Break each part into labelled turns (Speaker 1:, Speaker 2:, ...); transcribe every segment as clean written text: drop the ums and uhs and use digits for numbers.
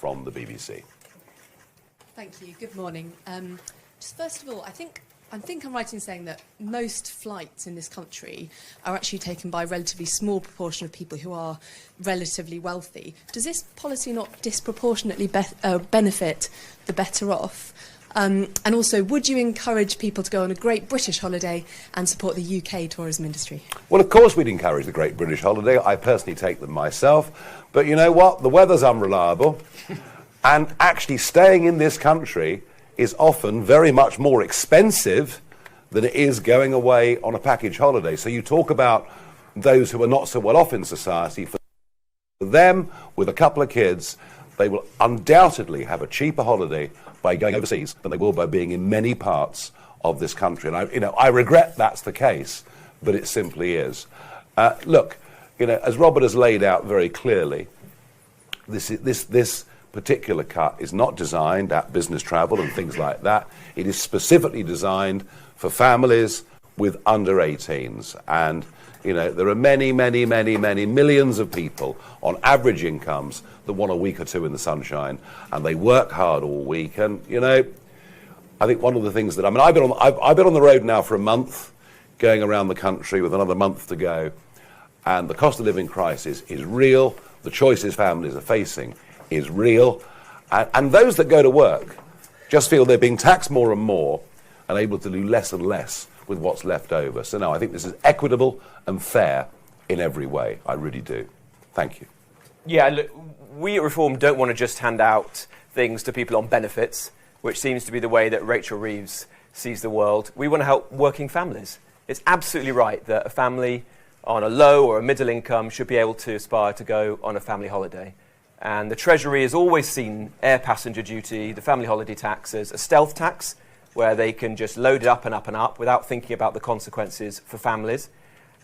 Speaker 1: from the BBC.
Speaker 2: Thank you. Good morning. Just first of all, I think I'm right in saying that most flights in this country are actually taken by a relatively small proportion of people who are relatively wealthy. Does this policy not disproportionately benefit the better off? And also, would you encourage people to go on a great British holiday and support the UK tourism industry?
Speaker 1: Well, of course we'd encourage the great British holiday. I personally take them myself. But you know what? The weather's unreliable. And actually staying in this country is often very much more expensive than it is going away on a package holiday. So you talk about those who are not so well off in society. For them, with a couple of kids, they will undoubtedly have a cheaper holiday by going overseas than they will by being in many parts of this country. And I regret that's the case, but it simply is. Look, as Robert has laid out very clearly, this particular cut is not designed at business travel and things like that. It is specifically designed for families with under 18s. And, there are many, many, many, many millions of people on average incomes that want a week or two in the sunshine, and they work hard all week. And, I think one of the things that, I've been on the road now for a month, going around the country with another month to go, and the cost of living crisis is real. The choices families are facing is real, and those that go to work just feel they're being taxed more and more and able to do less and less with what's left over. So no, I think this is equitable and fair in every way. I really do. Thank you.
Speaker 3: Yeah, look, we at Reform don't want to just hand out things to people on benefits, which seems to be the way that Rachel Reeves sees the world. We want to help working families. It's absolutely right that a family on a low or a middle income should be able to aspire to go on a family holiday. And the Treasury has always seen air passenger duty, the family holiday tax, as a stealth tax, where they can just load it up and up and up without thinking about the consequences for families.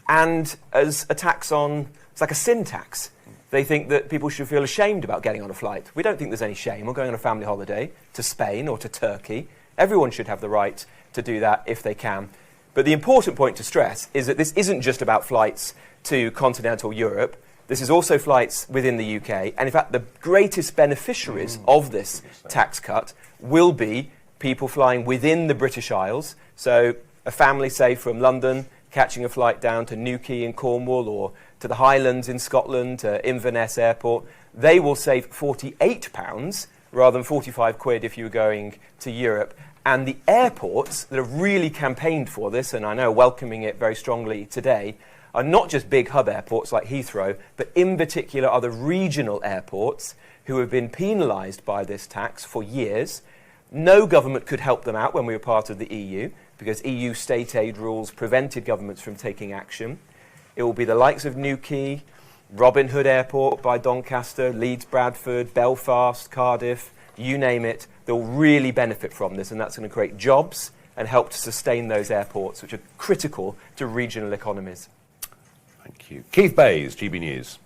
Speaker 3: And as a tax it's like a sin tax. They think that people should feel ashamed about getting on a flight. We don't think there's any shame on going on a family holiday to Spain or to Turkey. Everyone should have the right to do that if they can. But the important point to stress is that this isn't just about flights to continental Europe. This is also flights within the UK. And in fact, the greatest beneficiaries of this tax cut will be people flying within the British Isles. So a family, say, from London, catching a flight down to Newquay in Cornwall or to the Highlands in Scotland, to Inverness Airport, they will save £48 rather than 45 quid if you were going to Europe. And the airports that have really campaigned for this, and I know welcoming it very strongly today, are not just big hub airports like Heathrow, but in particular are the regional airports who have been penalised by this tax for years. No government could help them out when we were part of the EU, because EU state aid rules prevented governments from taking action. It will be the likes of Newquay, Robin Hood Airport by Doncaster, Leeds Bradford, Belfast, Cardiff, you name it. They'll really benefit from this, and that's going to create jobs and help to sustain those airports, which are critical to regional economies.
Speaker 1: Thank you. Keith Bayes, GB News.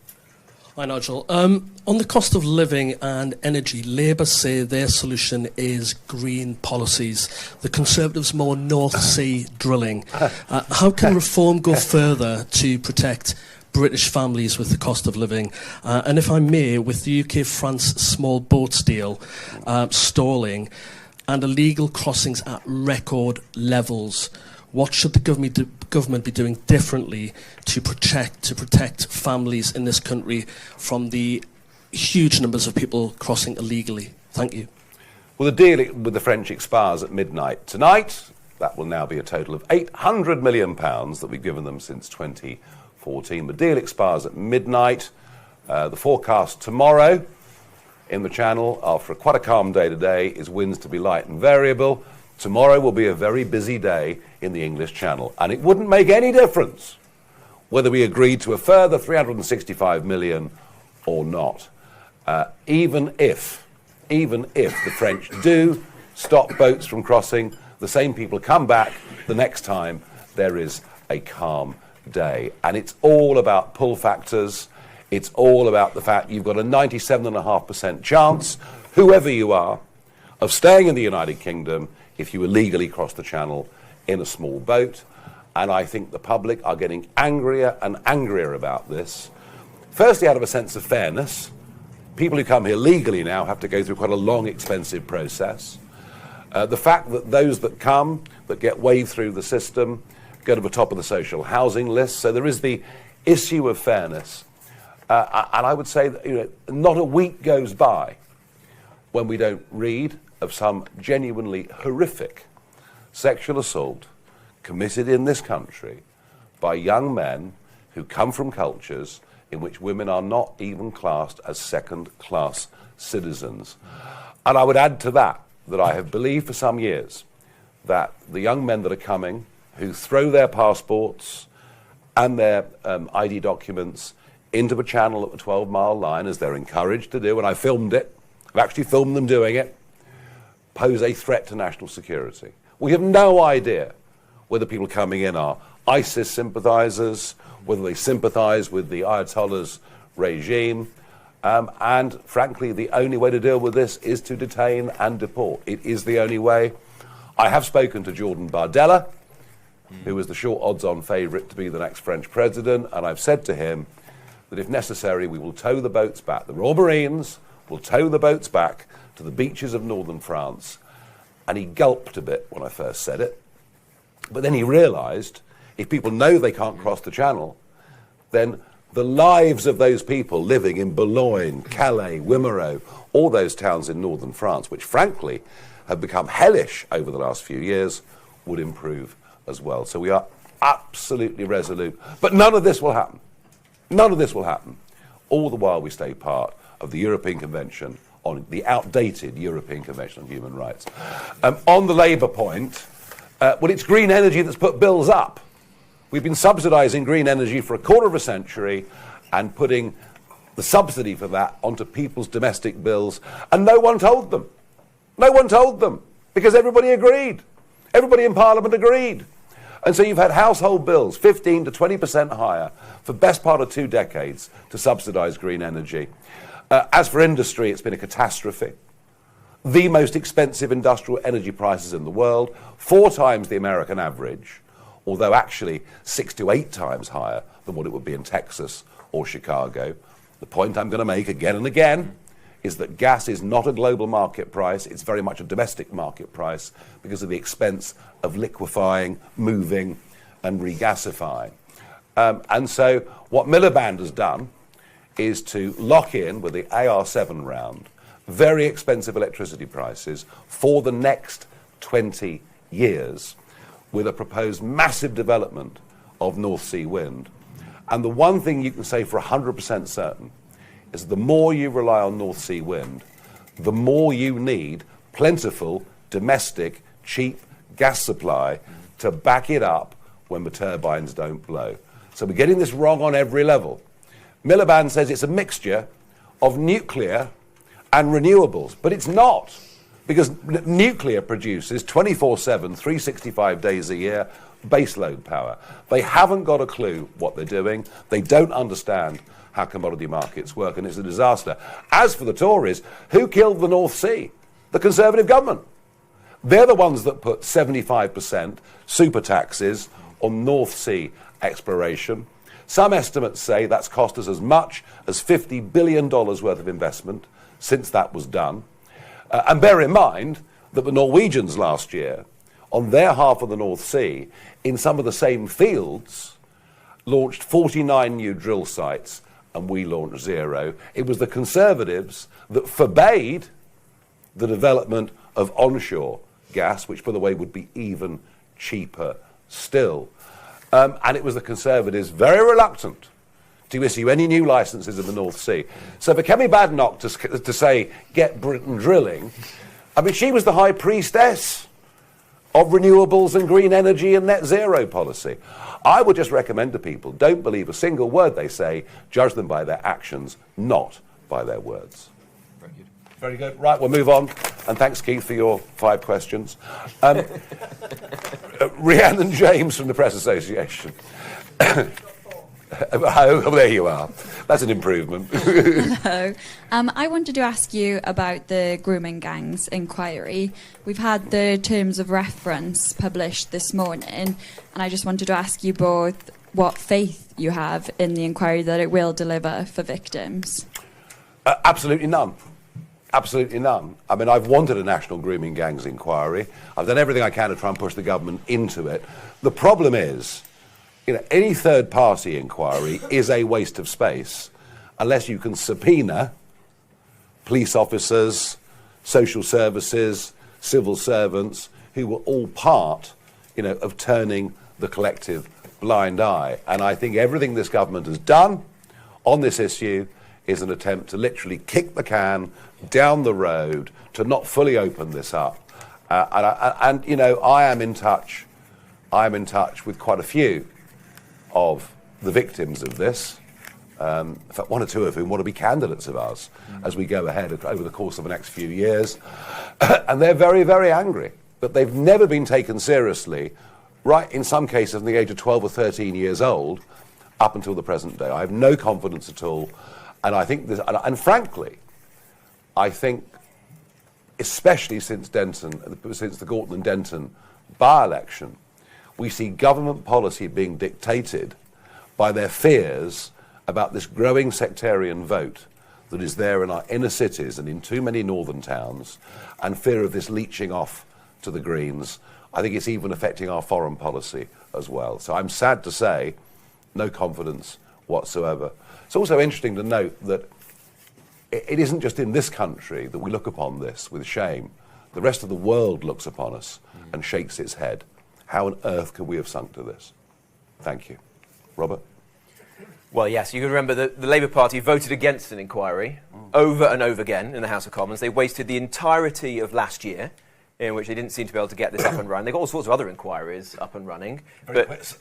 Speaker 4: Hi, Nigel. On the cost of living and energy, Labour say their solution is green policies. The Conservatives more North Sea drilling. How can Reform go further to protect British families with the cost of living? And if I may, with the UK-France small boats deal stalling and illegal crossings at record levels, what should the government be doing differently to protect families in this country from the huge numbers of people crossing illegally? Thank you.
Speaker 1: Well, the deal with the French expires at midnight tonight. That will now be a total of £800 million that we've given them since 2014. The deal expires at midnight. The forecast tomorrow in the Channel, after quite a calm day today, is winds to be light and variable. Tomorrow will be a very busy day in the English Channel, and it wouldn't make any difference whether we agreed to a further 365 million or not. Even if the French do stop boats from crossing, the same people come back the next time there is a calm day. And it's all about pull factors. It's all about the fact you've got a 97.5% chance, whoever you are, of staying in the United Kingdom if you illegally cross the Channel in a small boat. And I think the public are getting angrier and angrier about this. Firstly, out of a sense of fairness, people who come here legally now have to go through quite a long, expensive process. The fact that those that come, that get waved through the system, go to the top of the social housing list. So there is the issue of fairness. And I would say that not a week goes by when we don't read of some genuinely horrific sexual assault committed in this country by young men who come from cultures in which women are not even classed as second-class citizens. And I would add to that I have believed for some years that the young men that are coming who throw their passports and their ID documents into the channel at the 12-mile line, as they're encouraged to do, and I filmed it, I've actually filmed them doing it, pose a threat to national security. We have no idea whether people coming in are ISIS sympathizers, whether they sympathize with the Ayatollah's regime, and frankly, the only way to deal with this is to detain and deport. It is the only way. I have spoken to Jordan Bardella, who is the short odds-on favourite to be the next French president, and I've said to him that if necessary, we will tow the boats back. The Royal Marines will tow the boats back to the beaches of northern France. And he gulped a bit when I first said it. But then he realised if people know they can't cross the channel, then the lives of those people living in Boulogne, Calais, Wimereux, all those towns in northern France, which frankly have become hellish over the last few years, would improve as well. So we are absolutely resolute. But none of this will happen. None of this will happen. All the while we stay part of the European Convention on the outdated European Convention on Human Rights. On the Labour point, well, it's green energy that's put bills up. We've been subsidising green energy for a quarter of a century and putting the subsidy for that onto people's domestic bills, and no one told them. No one told them, because everybody agreed. Everybody in Parliament agreed. And so you've had household bills 15 to 20% higher for best part of 2 decades to subsidise green energy. As for industry, it's been a catastrophe. The most expensive industrial energy prices in the world, 4 times the American average, although actually 6 to 8 times higher than what it would be in Texas or Chicago. The point I'm going to make again and again is that gas is not a global market price, it's very much a domestic market price because of the expense of liquefying, moving and regasifying. And so what Miliband has done is to lock in with the AR7 round very expensive electricity prices for the next 20 years with a proposed massive development of North Sea wind. And the one thing you can say for 100% certain is the more you rely on North Sea wind, the more you need plentiful, domestic, cheap gas supply to back it up when the turbines don't blow. So we're getting this wrong on every level. Miliband says it's a mixture of nuclear and renewables, but it's not, because nuclear produces 24/7, 365 days a year, baseload power. They haven't got a clue what they're doing. They don't understand how commodity markets work, and it's a disaster. As for the Tories, who killed the North Sea? The Conservative government. They're the ones that put 75% super taxes on North Sea exploration. Some estimates say that's cost us as much as $50 billion worth of investment since that was done. And bear in mind that the Norwegians last year, on their half of the North Sea, in some of the same fields, launched 49 new drill sites, and we launched 0. It was the Conservatives that forbade the development of onshore gas, which, by the way, would be even cheaper still. And it was the Conservatives very reluctant to issue any new licenses in the North Sea. So for Kemi Badenoch to say, get Britain drilling, I mean, she was the high priestess of renewables and green energy and net zero policy. I would just recommend to people, don't believe a single word they say, judge them by their actions, not by their words.
Speaker 3: Very good.
Speaker 1: Very good. Right, we'll move on. And thanks, Keith, for your 5 questions. Rhiannon James from the Press Association. Oh, there you are. That's an improvement.
Speaker 5: Hello. I wanted to ask you about the grooming gangs inquiry. We've had the terms of reference published this morning, and I just wanted to ask you both what faith you have in the inquiry that it will deliver for victims.
Speaker 1: Absolutely none. Absolutely none. I mean, I've wanted a national grooming gangs inquiry. I've done everything I can to try and push the government into it. The problem is, any third-party inquiry is a waste of space unless you can subpoena police officers, social services, civil servants, who were all part, of turning the collective blind eye. And I think everything this government has done on this issue is an attempt to literally kick the can down the road, to not fully open this up. I am in touch with quite a few of the victims of this. In fact, one or two of whom want to be candidates of ours as we go ahead over the course of the next few years. And they're very, very angry. But they've never been taken seriously, right, in some cases, from the age of 12 or 13 years old, up until the present day. I have no confidence at all. And I think and frankly, I think, especially since the Gorton and Denton by-election, we see government policy being dictated by their fears about this growing sectarian vote that is there in our inner cities and in too many northern towns, and fear of this leaching off to the Greens. I think it's even affecting our foreign policy as well. So I'm sad to say, no confidence whatsoever. It's also interesting to note that it isn't just in this country that we look upon this with shame. The rest of the world looks upon us and shakes its head. How on earth could we have sunk to this? Thank you. Robert?
Speaker 3: Well, yes, you can remember that the Labour Party voted against an inquiry over and over again in the House of Commons. They wasted the entirety of last year, in which they didn't seem to be able to get this up and running. They got all sorts of other inquiries up and running,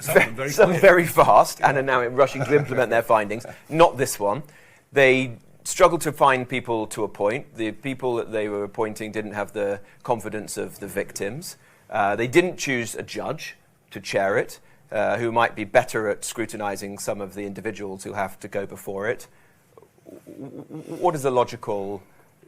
Speaker 3: some very fast, and are now rushing to implement their findings. Not this one. They struggled to find people to appoint. The people that they were appointing didn't have the confidence of the victims. They didn't choose a judge to chair it, who might be better at scrutinising some of the individuals who have to go before it. What is the logical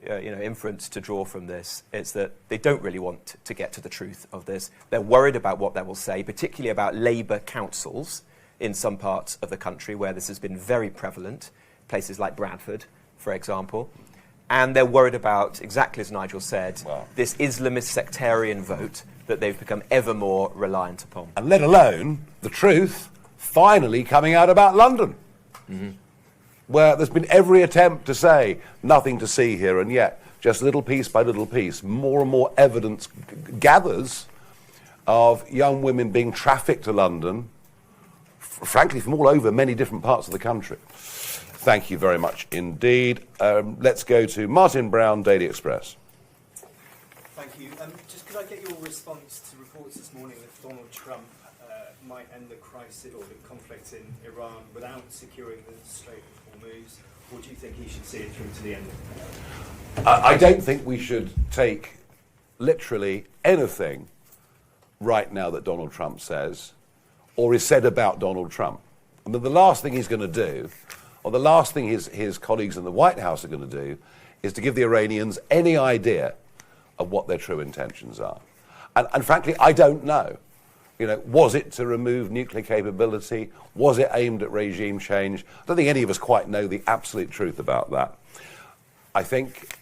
Speaker 3: inference to draw from this? It's that they don't really want to get to the truth of this. They're worried about what they will say, particularly about Labour councils in some parts of the country where this has been very prevalent, places like Bradford, for example. And they're worried about, exactly as Nigel said, this Islamist sectarian vote that they've become ever more reliant upon.
Speaker 1: And let alone the truth finally coming out about London, where there's been every attempt to say nothing to see here, and yet, just little piece by little piece, more and more evidence gathers of young women being trafficked to London, frankly, from all over many different parts of the country. Thank you very much indeed. Let's go to Martin Brown, Daily Express.
Speaker 6: Thank you. Just could I get your response to reports this morning that Donald Trump might end the crisis or the conflict in Iran without securing the Strait of Hormuz, or do you think he should see it through to the end?
Speaker 1: I don't think we should take literally anything right now that Donald Trump says or is said about Donald Trump. I mean, the last thing he's going to do, or the last thing his colleagues in the White House are going to do, is to give the Iranians any idea of what their true intentions are. And frankly, I don't know. Was it to remove nuclear capability? Was it aimed at regime change? I don't think any of us quite know the absolute truth about that. I think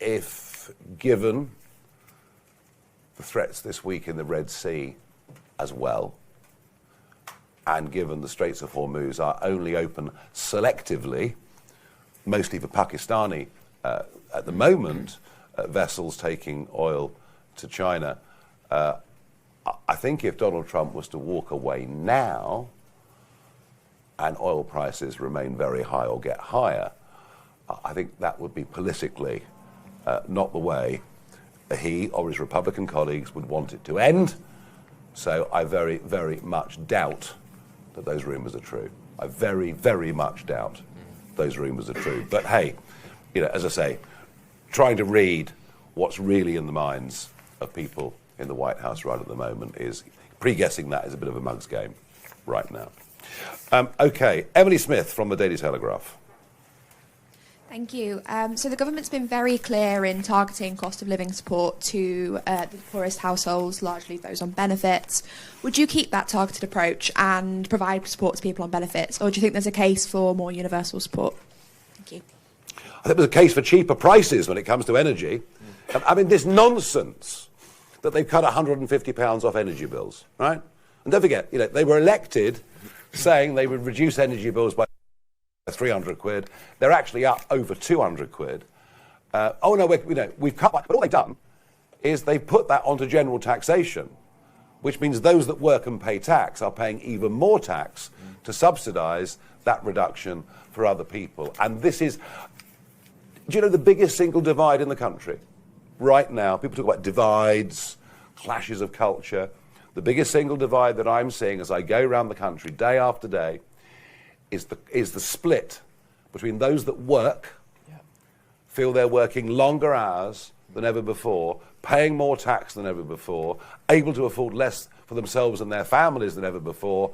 Speaker 1: if given the threats this week in the Red Sea as well, and given the Straits of Hormuz are only open selectively, mostly for Pakistani, at the moment, vessels taking oil to China, I think if Donald Trump was to walk away now and oil prices remain very high or get higher, I think that would be politically not the way he or his Republican colleagues would want it to end. So I very, very much doubt that those rumours are true. I very, very much doubt those rumours are true. But hey, as I say, trying to read what's really in the minds of people in the White House right at the moment is, pre-guessing that is a bit of a mug's game right now. OK, Emily Smith from the Daily Telegraph.
Speaker 7: Thank you. So the government's been very clear in targeting cost of living support to the poorest households, largely those on benefits. Would you keep that targeted approach and provide support to people on benefits, or do you think there's a case for more universal support? Thank you.
Speaker 1: I think there's a case for cheaper prices when it comes to energy. I mean, this nonsense that they've cut £150 off energy bills, right? And don't forget, they were elected saying they would reduce energy bills by 300 quid. They're actually up over 200 quid. We've cut back. But all they've done is they've put that onto general taxation, which means those that work and pay tax are paying even more tax to subsidise that reduction for other people. And this is, do you know, the biggest single divide in the country right now? People talk about divides, clashes of culture. The biggest single divide that I'm seeing as I go around the country day after day is the split between those that work, feel they're working longer hours than ever before, paying more tax than ever before, able to afford less for themselves and their families than ever before,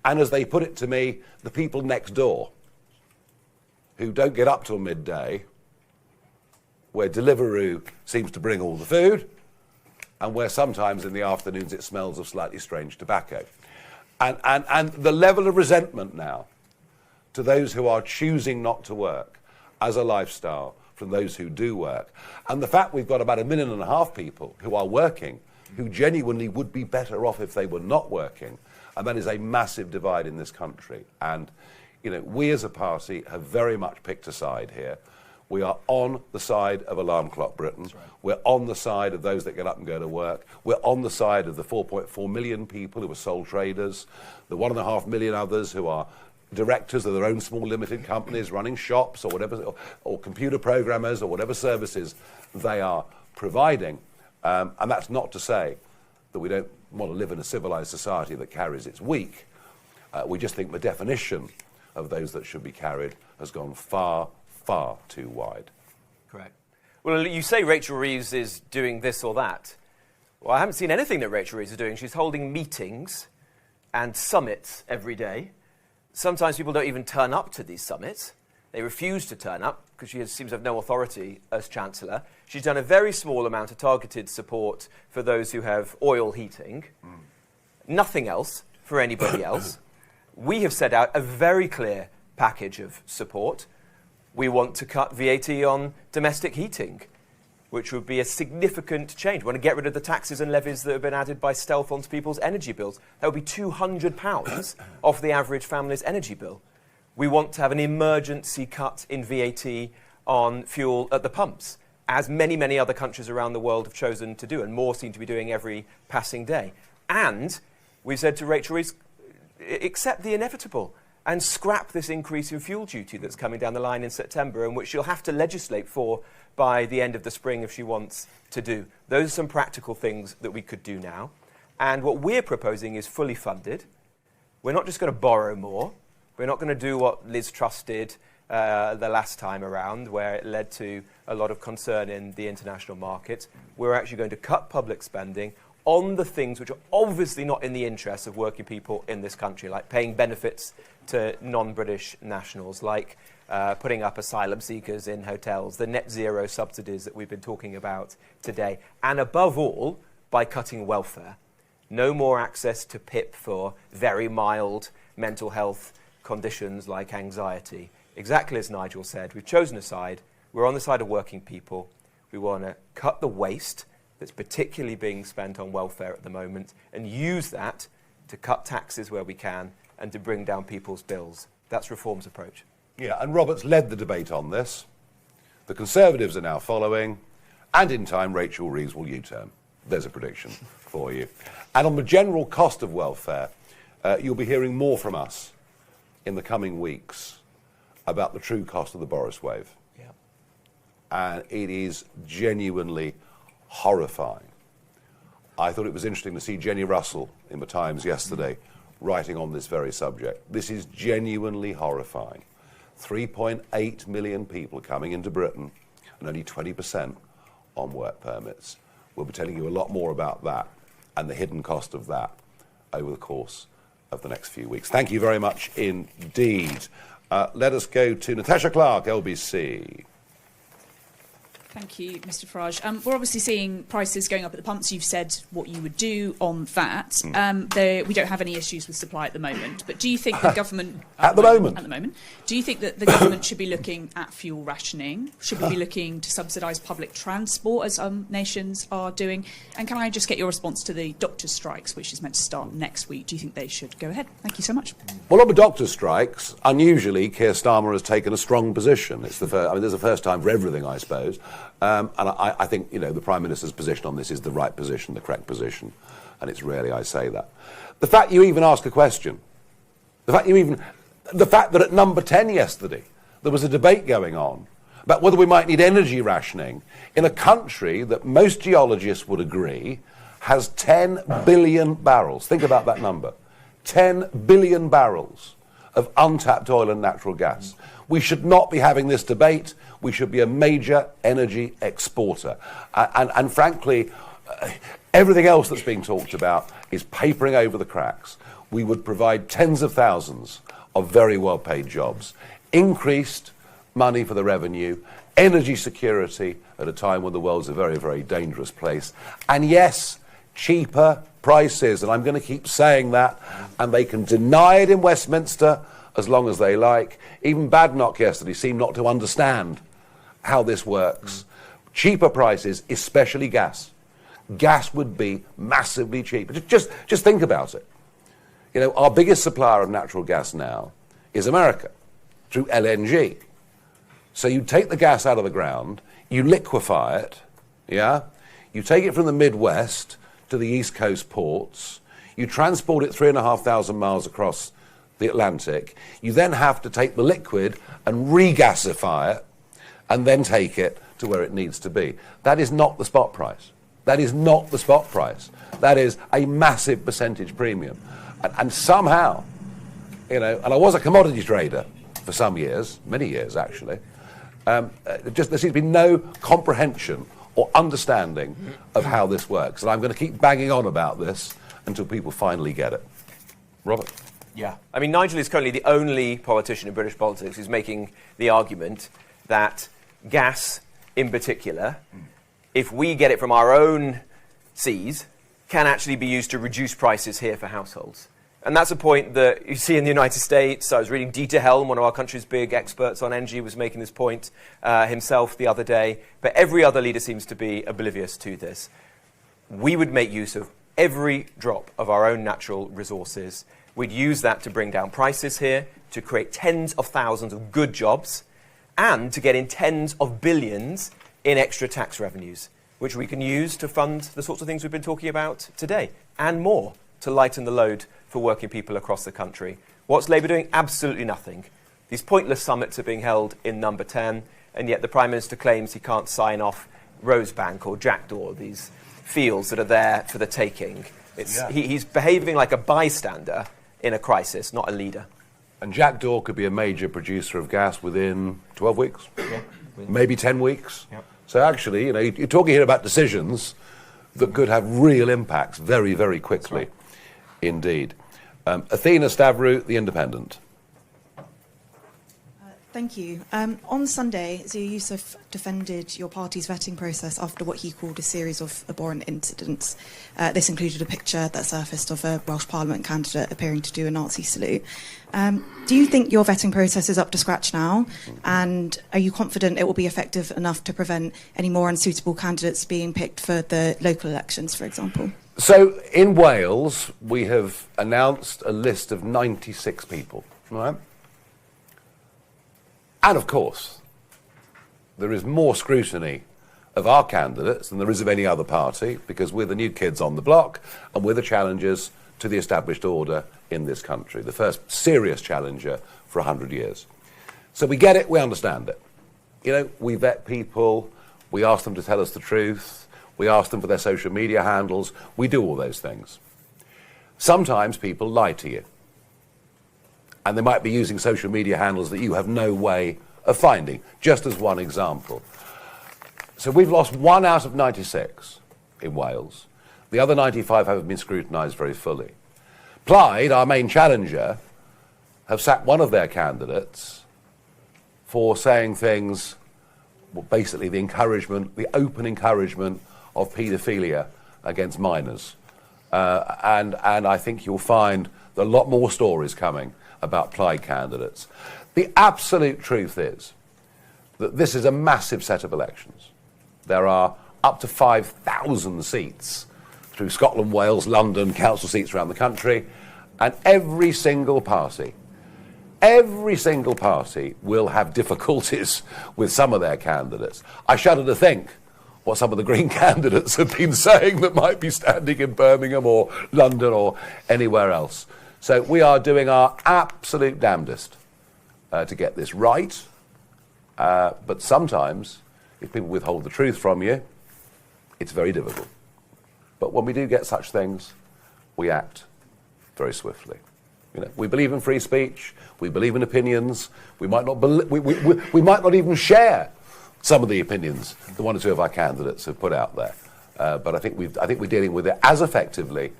Speaker 1: and as they put it to me, the people next door who don't get up till midday, where Deliveroo seems to bring all the food, and where sometimes in the afternoons it smells of slightly strange tobacco. And the level of resentment now to those who are choosing not to work as a lifestyle from those who do work. And the fact we've got about 1.5 million people who are working, who genuinely would be better off if they were not working. And that is a massive divide in this country. And, we as a party have very much picked a side here. We are on the side of Alarm Clock Britain. Right. We're on the side of those that get up and go to work. We're on the side of the 4.4 million people who are sole traders, the 1.5 million others who are directors of their own small limited companies, running shops or whatever, or computer programmers or whatever services they are providing. And that's not to say that we don't want to live in a civilized society that carries its weak. We just think the definition of those that should be carried has gone far, far too wide.
Speaker 3: Correct. Well, you say Rachel Reeves is doing this or that. Well, I haven't seen anything that Rachel Reeves is doing. She's holding meetings and summits every day. Sometimes people don't even turn up to these summits. They refuse to turn up because she seems to have no authority as Chancellor. She's done a very small amount of targeted support for those who have oil heating. Nothing else for anybody else. We have set out a very clear package of support. We want to cut VAT on domestic heating, which would be a significant change. We want to get rid of the taxes and levies that have been added by stealth onto people's energy bills. That would be £200 off the average family's energy bill. We want to have an emergency cut in VAT on fuel at the pumps, as many, many other countries around the world have chosen to do, and more seem to be doing every passing day. And we've said to Rachel Reeves, accept the inevitable and scrap this increase in fuel duty that's coming down the line in September, and which she'll have to legislate for by the end of the spring if she wants to do. Those are some practical things that we could do now. And what we're proposing is fully funded. We're not just going to borrow more. We're not going to do what Liz Truss did the last time around, where it led to a lot of concern in the international markets. We're actually going to cut public spending on the things which are obviously not in the interests of working people in this country, like paying benefits to non-British nationals, like putting up asylum seekers in hotels, the net zero subsidies that we've been talking about today, and above all, by cutting welfare. No more access to PIP for very mild mental health conditions like anxiety. Exactly as Nigel said, we've chosen a side. We're on the side of working people. We want to cut the waste that's particularly being spent on welfare at the moment and use that to cut taxes where we can and to bring down people's bills. That's Reform's approach.
Speaker 1: Yeah, and Robert's led the debate on this. The Conservatives are now following, and in time Rachel Reeves will U-turn. There's a prediction for you. And on the general cost of welfare, you'll be hearing more from us in the coming weeks about the true cost of the Boris wave. Yeah. And it is genuinely horrifying. I thought it was interesting to see Jenny Russell in the Times yesterday writing on this very subject. This is genuinely horrifying. 3.8 million people coming into Britain and only 20% on work permits. We'll be telling you a lot more about that and the hidden cost of that over the course of the next few weeks. Thank you very much indeed. Let us go to Natasha Clark, LBC.
Speaker 8: Thank you, Mr Farage. We're obviously seeing prices going up at the pumps. You've said what you would do on that. We don't have any issues with supply at the moment. But do you think the government...
Speaker 1: At the moment?
Speaker 8: Do you think that the government should be looking at fuel rationing? Should we be looking to subsidise public transport, as nations are doing? And can I just get your response to the doctors' strikes, which is meant to start next week? Do you think they should go ahead? Thank you so much.
Speaker 1: Well, on the doctors' strikes, unusually, Keir Starmer has taken a strong position. It's the first, I mean, there's a first time for everything, I suppose. And I think, the Prime Minister's position on this is the right position, the correct position. And it's rarely I say that. The fact you even ask a question, the fact that at number 10 yesterday, there was a debate going on about whether we might need energy rationing in a country that most geologists would agree has 10 billion barrels. Think about that number. 10 billion barrels of untapped oil and natural gas. We should not be having this debate. We should be a major energy exporter. And frankly, everything else that's being talked about is papering over the cracks. We would provide tens of thousands of very well-paid jobs, increased money for the revenue, energy security at a time when the world's a very, very dangerous place. And yes, cheaper prices, and I'm going to keep saying that, and they can deny it in Westminster as long as they like. Even Badenoch yesterday seemed not to understand how this works. Cheaper prices, especially gas. Gas would be massively cheaper. Just think about it. Our biggest supplier of natural gas now is America, through LNG. So you take the gas out of the ground, you liquefy it, yeah? You take it from the Midwest to the East Coast ports, you transport it 3,500 miles across the Atlantic, you then have to take the liquid and regasify it, and then take it to where it needs to be. That is not the spot price. That is not the spot price. That is a massive percentage premium. And somehow, and I was a commodity trader for some years, many years actually, there seems to be no comprehension or understanding of how this works. And I'm going to keep banging on about this until people finally get it. Robert?
Speaker 3: Yeah. I mean, Nigel is currently the only politician in British politics who's making the argument that gas, in particular, if we get it from our own seas, can actually be used to reduce prices here for households. And that's a point that you see in the United States. I was reading Dieter Helm, one of our country's big experts on energy, was making this point himself the other day. But every other leader seems to be oblivious to this. We would make use of every drop of our own natural resources. We'd use that to bring down prices here, to create tens of thousands of good jobs, and to get in tens of billions in extra tax revenues, which we can use to fund the sorts of things we've been talking about today, and more, to lighten the load for working people across the country. What's Labour doing? Absolutely nothing. These pointless summits are being held in number 10, and yet the Prime Minister claims he can't sign off Rosebank or Jackdaw, these fields that are there for the taking. He's behaving like a bystander in a crisis, not a leader.
Speaker 1: And Jackdaw could be a major producer of gas within 12 weeks, maybe 10 weeks. Yep. So actually, you're talking here about decisions that could have real impacts very, very quickly indeed. Athena Stavru, The Independent.
Speaker 9: Thank you. On Sunday, Zia Youssef defended your party's vetting process after what he called a series of abhorrent incidents. This included a picture that surfaced of a Welsh Parliament candidate appearing to do a Nazi salute. Do you think your vetting process is up to scratch now? And are you confident it will be effective enough to prevent any more unsuitable candidates being picked for the local elections, for example?
Speaker 1: So in Wales, we have announced a list of 96 people, right? And of course, there is more scrutiny of our candidates than there is of any other party, because we're the new kids on the block and we're the challengers to the established order in this country, the first serious challenger for 100 years. So we get it, we understand it. We vet people, we ask them to tell us the truth, we ask them for their social media handles, we do all those things. Sometimes people lie to you. And they might be using social media handles that you have no way of finding, just as one example. So we've lost 1 out of 96 in Wales. The other 95 haven't been scrutinised very fully. Plaid, our main challenger, have sacked one of their candidates for saying things basically the encouragement, the open encouragement of paedophilia against minors. And I think you'll find a lot more stories coming about Plaid candidates. The absolute truth is that this is a massive set of elections. There are up to 5,000 seats through Scotland, Wales, London, council seats around the country, and every single party will have difficulties with some of their candidates. I shudder to think what some of the Green candidates have been saying that might be standing in Birmingham or London or anywhere else. So we are doing our absolute damnedest to get this right. But sometimes, if people withhold the truth from you, it's very difficult. But when we do get such things, we act very swiftly. You know, we believe in free speech. We believe in opinions. We might not we might not even share some of the opinions that one or two of our candidates have put out there. But I think we're dealing with it as effectively,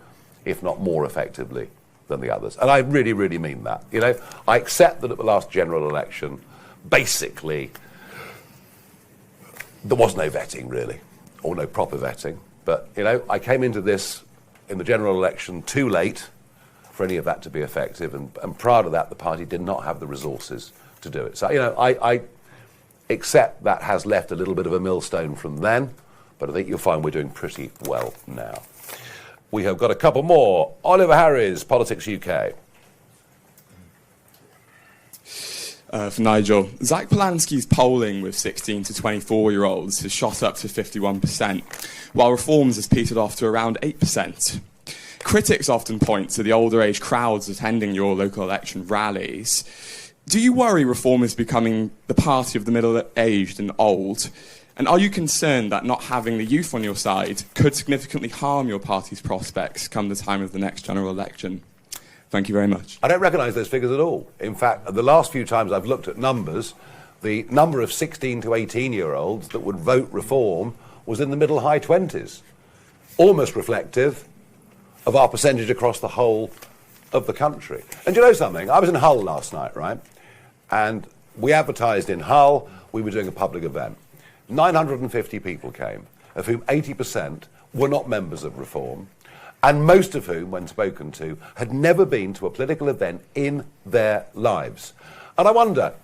Speaker 1: if not more effectively, than the others. And I really, really mean that. You know, I accept that at the last general election, basically, there was no vetting really, or no proper vetting. But you know, I came into this in the general election too late for any of that to be effective, and prior to that, the party did not have the resources to do it. So you know, I accept that has left a little bit of a millstone from then, but I think you'll find we're doing pretty well now. We have got a couple more. Oliver Harries, Politics UK.
Speaker 10: For Nigel, Zach Polanski's polling with 16 to 24-year-olds has shot up to 51%, while Reform's has petered off to around 8%. Critics often point to the older age crowds attending your local election rallies. Do you worry Reform is becoming the party of the middle-aged and old? And are you concerned that not having the youth on your side could significantly harm your party's prospects come the time of the next general election? Thank you very much.
Speaker 1: I don't recognise those figures at all. In fact, the last few times I've looked at numbers, the number of 16 to 18-year-olds that would vote Reform was in the middle high 20s, almost reflective of our percentage across the whole of the country. And do you know something? I was in Hull last night, right? And we advertised in Hull, we were doing a public event. 950 people came, of whom 80% were not members of Reform, and most of whom, when spoken to, had never been to a political event in their lives. And I wonder,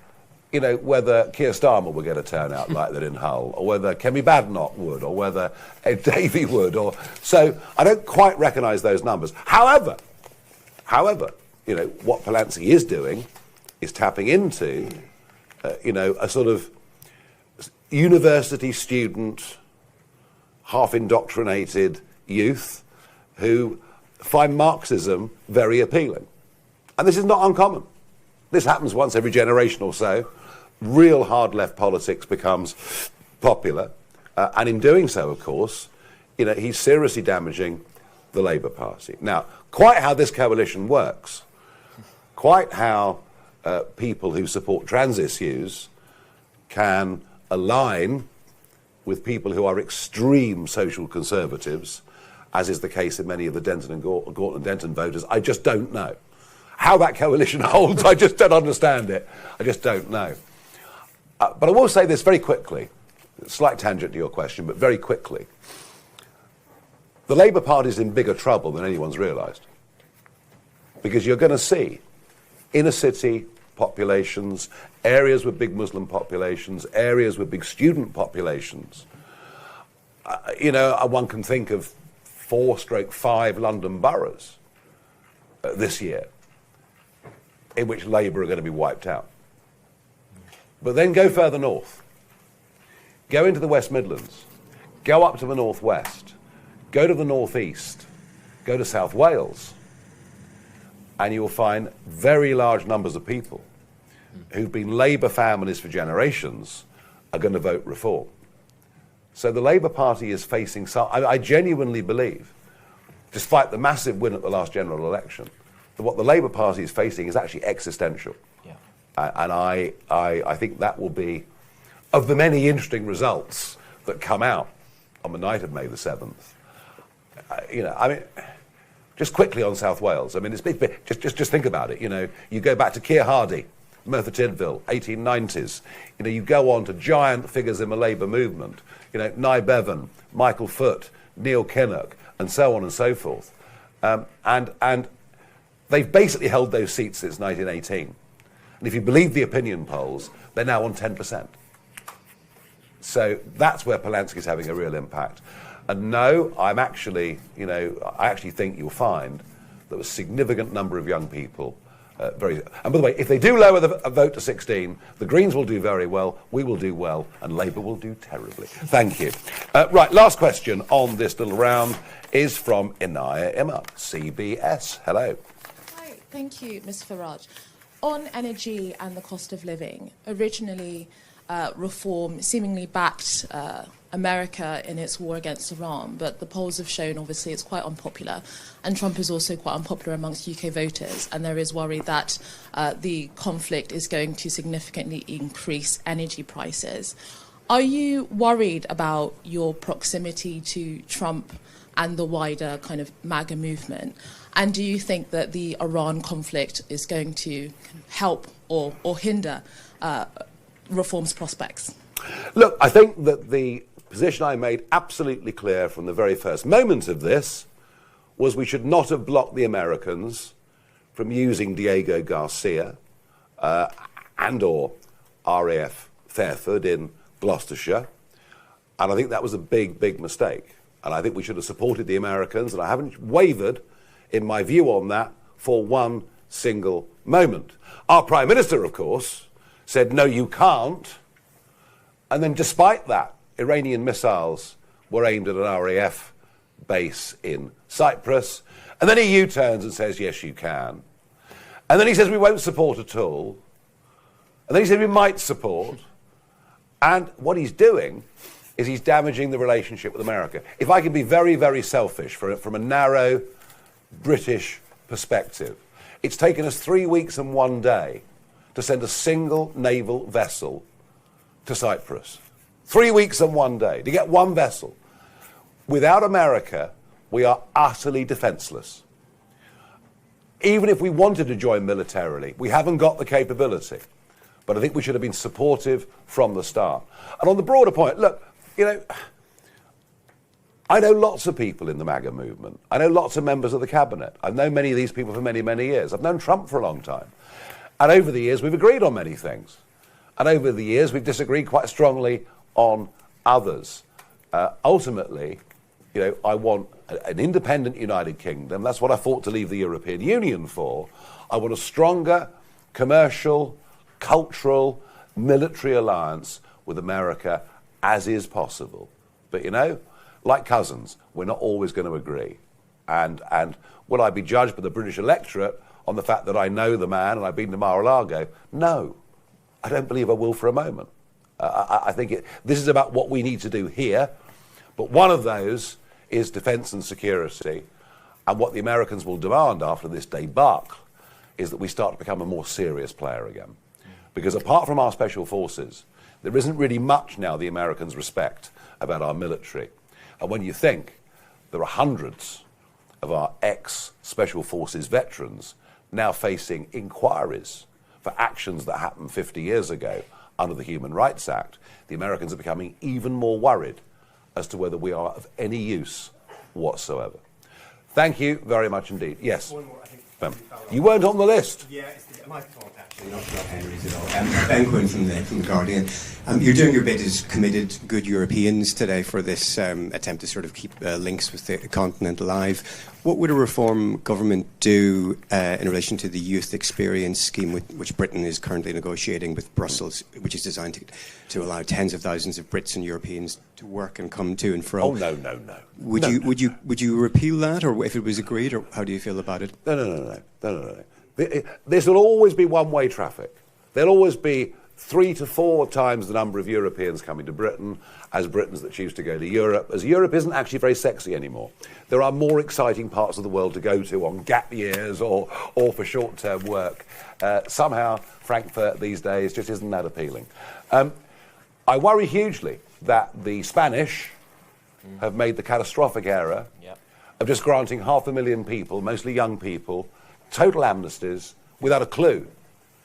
Speaker 1: you know, whether Keir Starmer would get a turnout like that in Hull, or whether Kemi Badenoch would, or whether Ed Davey would, or so. I don't quite recognise those numbers. However, you know, what Polanski is doing is tapping into, you know, a sort of university student, half indoctrinated youth who find Marxism very appealing. And this is not uncommon. This happens once every generation or so. Real hard left politics becomes popular. And in doing so, of course, you know, he's seriously damaging the Labour Party. Now, quite how this coalition works, quite how people who support trans issues can align with people who are extreme social conservatives, as is the case in many of the Denton and Gorton and Denton voters, I just don't know. How that coalition holds, I just don't understand it. I just don't know. But I will say this very quickly, slight tangent to your question, but very quickly. The Labour Party is in bigger trouble than anyone's realised. Because you're going to see inner city populations, areas with big Muslim populations, areas with big student populations. You know, one can think of 4/5 London boroughs this year in which Labour are going to be wiped out. But then go further north. Go into the West Midlands. Go up to the northwest. Go to the northeast. Go to South Wales. And you will find very large numbers of people who've been Labour families for generations are going to vote Reform. So the Labour Party is facing some... I genuinely believe, despite the massive win at the last general election, that what the Labour Party is facing is actually existential. Yeah. And I think that will be, of the many interesting results that come out on the night of May the 7th, you know, I mean... Just quickly on South Wales, I mean, just think about it. You know, you go back to Keir Hardie Merthyr Tydfil, 1890s. You know, you go on to giant figures in the Labour movement. You know, Nye Bevan, Michael Foot, Neil Kinnock, and so on and so forth. And they've basically held those seats since 1918. And if you believe the opinion polls, they're now on 10%. So that's where Polanski's having a real impact. And no, I'm actually, you know, I actually think you'll find that a significant number of young people, and by the way, if they do lower the vote to 16, the Greens will do very well, we will do well, and Labour will do terribly. Thank you. Right, last question on this little round is from Inaya Imma, CBS. Hello.
Speaker 11: Hi, thank you, Mr. Farage. On energy and the cost of living, originally reform seemingly backed America in its war against Iran, but the polls have shown obviously it's quite unpopular, and Trump is also quite unpopular amongst UK voters, and there is worry that the conflict is going to significantly increase energy prices. Are you worried about your proximity to Trump and the wider kind of MAGA movement? And do you think that the Iran conflict is going to help or hinder reform's prospects?
Speaker 1: Look, I think that the position I made absolutely clear from the very first moment of this was we should not have blocked the Americans from using Diego Garcia and or RAF Fairford in Gloucestershire. And I think that was a big, big mistake. And I think we should have supported the Americans, and I haven't wavered in my view on that for one single moment. Our Prime Minister, of course, said, no, you can't. And then despite that, Iranian missiles were aimed at an RAF base in Cyprus. And then he U-turns and says, yes, you can. And then he says, we won't support at all. And then he said, we might support. And what he's doing is he's damaging the relationship with America. If I can be very, very selfish from a narrow British perspective, it's taken us 3 weeks and 1 day to send a single naval vessel to Cyprus. 3 weeks and 1 day to get one vessel. Without America, we are utterly defenseless. Even if we wanted to join militarily, we haven't got the capability. But I think we should have been supportive from the start. And on the broader point, look, you know, I know lots of people in the MAGA movement. I know lots of members of the cabinet. I've known many of these people for many, many years. I've known Trump for a long time. And over the years, we've agreed on many things. And over the years, we've disagreed quite strongly on others. Ultimately, you know, I want an independent United Kingdom. That's what I fought to leave the European Union for. I want a stronger commercial, cultural, military alliance with America as is possible. But, you know, like cousins, we're not always going to agree. And will I be judged by the British electorate on the fact that I know the man and I've been to Mar-a-Lago? No, I don't believe I will for a moment. I think this is about what we need to do here, but one of those is defence and security. And what the Americans will demand after this debacle is that we start to become a more serious player again. Because apart from our special forces, there isn't really much now the Americans respect about our military. And when you think there are hundreds of our ex-special forces veterans now facing inquiries for actions that happened 50 years ago under the Human Rights Act, the Americans are becoming even more worried as to whether we are of any use whatsoever. Thank you very much indeed. Yes.
Speaker 6: One more, I think.
Speaker 1: You weren't on the list.
Speaker 6: Yeah, it's my fault actually,
Speaker 12: not Henry's at all. Ben Quinn from the Guardian. You're doing your bit as committed good Europeans today for this attempt to sort of keep links with the continent alive. What would a reform government do in relation to the youth experience scheme which Britain is currently negotiating with Brussels, which is designed to allow tens of thousands of Brits and Europeans to work and come to and fro?
Speaker 1: Oh, no.
Speaker 12: Would you repeal that, or if it was agreed, or how do you feel about it?
Speaker 1: No. This will always be one-way traffic. There'll always be 3 to 4 times the number of Europeans coming to Britain as Britons that choose to go to Europe, as Europe isn't actually very sexy anymore. There are more exciting parts of the world to go to on gap years or for short-term work. Somehow, Frankfurt these days just isn't that appealing. I worry hugely that the Spanish have made the catastrophic error of just granting 500,000 people, mostly young people, total amnesties without a clue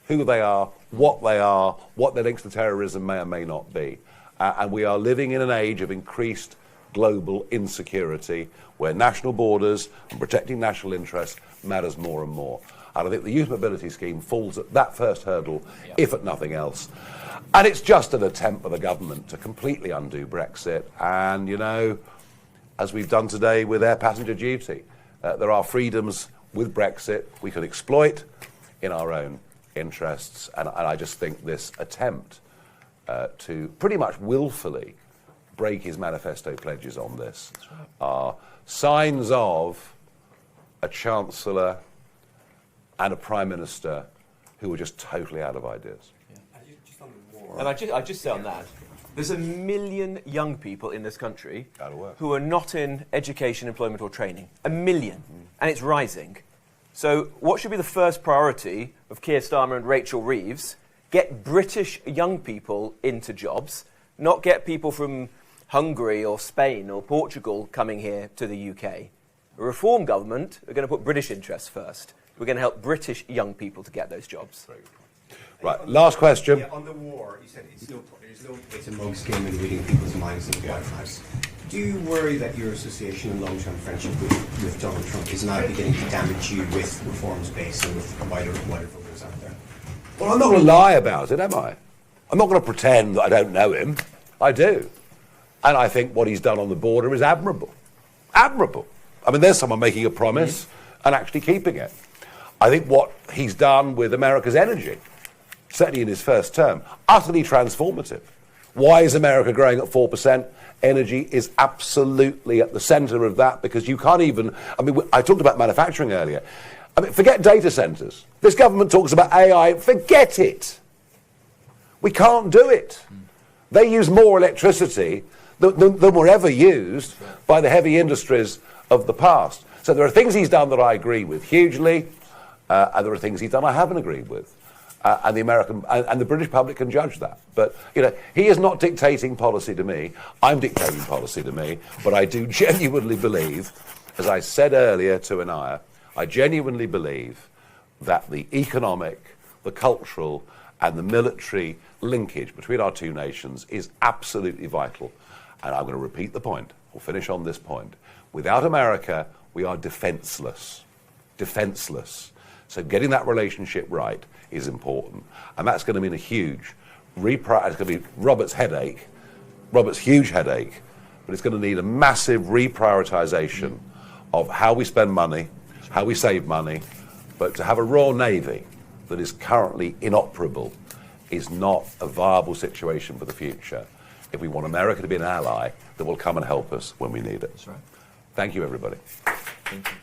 Speaker 1: who they are, what they are, what their links to terrorism may or may not be. And we are living in an age of increased global insecurity where national borders and protecting national interests matters more and more. And I think the youth mobility scheme falls at that first hurdle, if at nothing else. And it's just an attempt by the government to completely undo Brexit. And, you know, as we've done today with air passenger duty, there are freedoms with Brexit we can exploit in our own interests. And I just think this attempt to pretty much willfully break his manifesto pledges on this are signs of a chancellor and a prime minister who are just totally out of ideas.
Speaker 3: And I just say on that, there's 1 million young people in this country who are not in education, employment or training. 1 million. And it's rising. So what should be the first priority of Keir Starmer and Rachel Reeves? Get British young people into jobs, not get people from Hungary or Spain or Portugal coming here to the UK. A reform government are going to put British interests first. We're going to help British young people to get those jobs.
Speaker 1: Right, last question.
Speaker 12: Yeah, on the war, you said it's a mug's game in reading people's minds in the White House. Do you worry that your association and long-term friendship with Donald Trump is now beginning to damage you with reforms base and with wider voters out there?
Speaker 1: Well, I'm not going to lie about it, am I? I'm not going to pretend that I don't know him. I do. And I think what he's done on the border is admirable. Admirable. I mean, there's someone making a promise and actually keeping it. I think what he's done with America's energy, certainly in his first term, utterly transformative. Why is America growing at 4%? Energy is absolutely at the centre of that because you can't even... I mean, I talked about manufacturing earlier. I mean, forget data centres. This government talks about AI. Forget it. We can't do it. They use more electricity than were ever used by the heavy industries of the past. So there are things he's done that I agree with hugely, and there are things he's done I haven't agreed with. And the American and the British public can judge that. But, you know, he is not dictating policy to me. I'm dictating policy to me. But I do genuinely believe, as I said earlier to Anaya, I genuinely believe that the economic, the cultural, and the military linkage between our two nations is absolutely vital. And I'm going to repeat the point. We'll finish on this point. Without America, we are defenseless. Defenseless. So getting that relationship right is important. And that's going to mean a huge it's going to be Robert's headache, Robert's huge headache, but it's going to need a massive reprioritisation of how we spend money, how we save money. But to have a Royal Navy that is currently inoperable is not a viable situation for the future if we want America to be an ally that will come and help us when we need it.
Speaker 13: That's right.
Speaker 1: Thank you, everybody.
Speaker 13: Thank you.